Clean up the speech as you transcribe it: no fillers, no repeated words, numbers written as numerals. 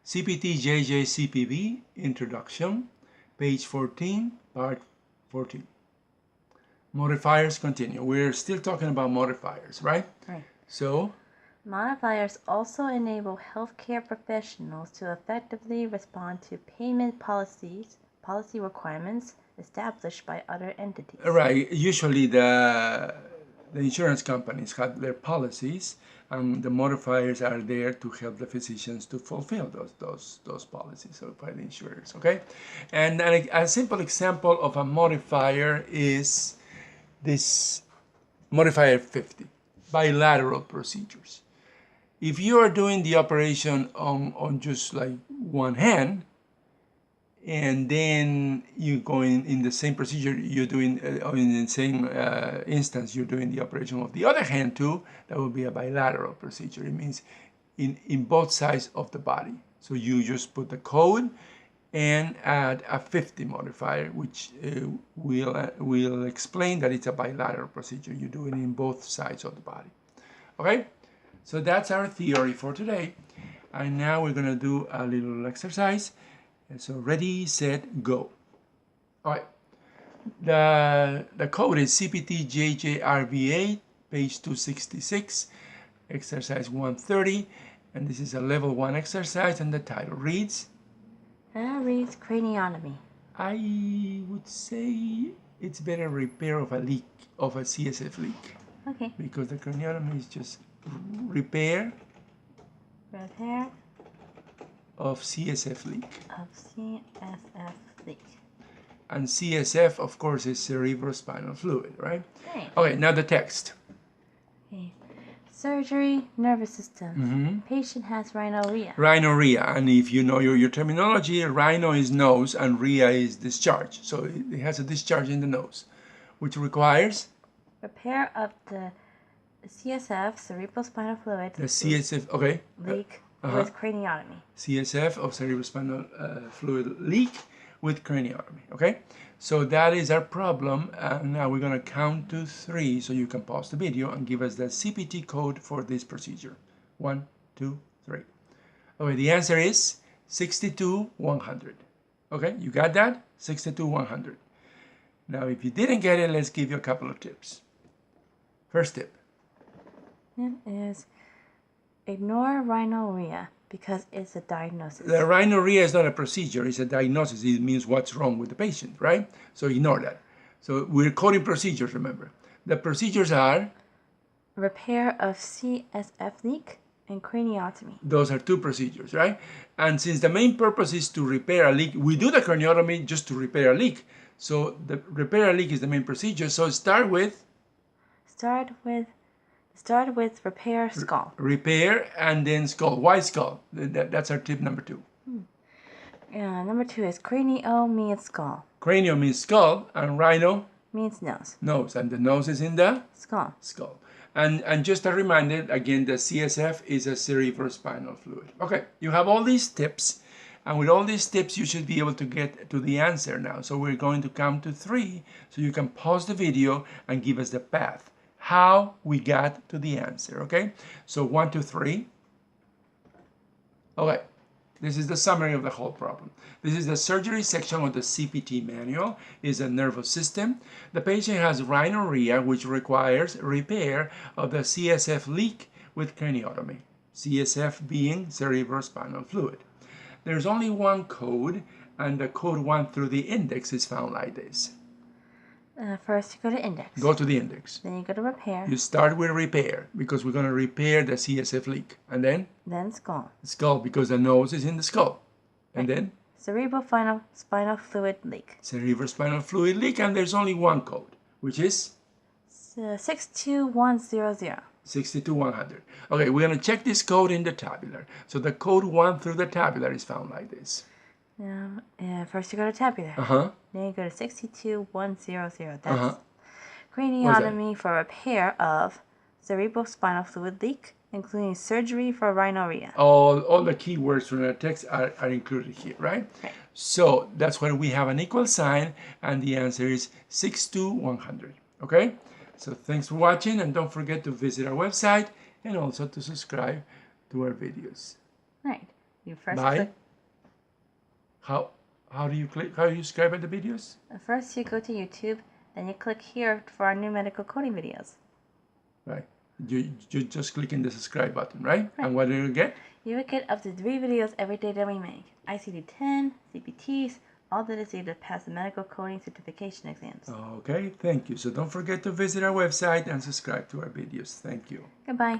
CPT JJ CPB Introduction, page 14, part 14. Modifiers continue. We're still talking about modifiers, right? Right. So, Modifiers also enable healthcare professionals to effectively respond to payment policy requirements established by other entities. right, usually the insurance companies have their policies, and the modifiers are there to help the physicians to fulfill those policies by the insurers, okay? And a simple example of a modifier is this modifier 50, bilateral procedures. If you are doing the operation on just like one hand, and then you go in the same procedure, you're doing, in the same instance, you're doing the operation of the other hand too, that will be a bilateral procedure. It means in both sides of the body. So you just put the code and add a 50 modifier, which will explain that it's a bilateral procedure. You do it in both sides of the body. Okay? So that's our theory for today. And now we're going to do a little exercise. So ready, set, go. All right. The code is CPT JJ RVA, page 266, exercise 130. And this is a level 1 exercise, and the title reads? Reads craniotomy. I would say it's better repair of a leak, of a CSF leak. Okay. Because the craniotomy is just repair of CSF leak. Of CSF leak. And CSF, of course, is cerebrospinal fluid, right? Right. Okay, now the text. Okay. Surgery, nervous system. Patient has rhinorrhea. Rhinorrhea, and if you know your terminology, rhino is nose and rhea is discharge. So it has a discharge in the nose, which requires? Repair of the CSF, cerebrospinal fluid. The CSF, okay. Leak with craniotomy. CSF of cerebrospinal fluid leak with craniotomy, okay? So that is our problem. Now we're going to count to 3 so you can pause the video and give us the CPT code for this procedure. 1, 2, 3. Okay, the answer is 62100. Okay, you got that? 62100. Now if you didn't get it, let's give you a couple of tips. First tip. It is ignore rhinorrhea because it's a diagnosis. The rhinorrhea is not a procedure, it's a diagnosis. It means what's wrong with the patient, right? So ignore that. So we're coding procedures, remember. The procedures are? Repair of CSF leak and craniotomy. Those are 2 procedures, right? And since the main purpose is to repair a leak, we do the craniotomy just to repair a leak. So the repair a leak is the main procedure. So start with repair skull. Repair and then skull. Why skull? That's our tip number 2. Number 2 is cranio means skull. Cranial means skull, and rhino means nose. Nose, and the nose is in the skull. Skull. And just a reminder, again, the CSF is a cerebrospinal fluid. Okay, you have all these tips, and with all these tips, you should be able to get to the answer now. So we're going to count to 3, so you can pause the video and give us the path, how we got to the answer, okay? So 1, 2, 3. Okay, this is the summary of the whole problem. This is the surgery section of the CPT manual. It's a nervous system. The patient has rhinorrhea, which requires repair of the CSF leak with craniotomy. CSF being cerebrospinal fluid. There's only one code, and the code 1 through the index is found like this. First you go to index. Go to the index. Then you go to repair. You start with repair because we're going to repair the CSF leak. And then? Then skull. Skull because the nose is in the skull. And then? Cerebrospinal fluid leak. Cerebrospinal fluid leak, and there's only one code, which is? 62100. 62100. Okay, we're going to check this code in the tabular. So the code 1 through the tabular is found like this. First you go to tabular. Then you go to 62100. That's craniotomy for repair of cerebrospinal fluid leak, including surgery for rhinorrhea. All the keywords from the text are included here, right? So that's why we have an equal sign, and the answer is 62100. Okay? So thanks for watching, and don't forget to visit our website and also to subscribe to our videos. Right. You first Bye. click. How do you click? How do you subscribe to the videos? First, you go to YouTube, then you click here for our new medical coding videos. Right. You just click in the subscribe button, right? Right. And what do you get? You will get up to 3 videos every day that we make. ICD-10, CPTs, all that is needed to pass the medical coding certification exams. Okay, thank you. So don't forget to visit our website and subscribe to our videos. Thank you. Goodbye.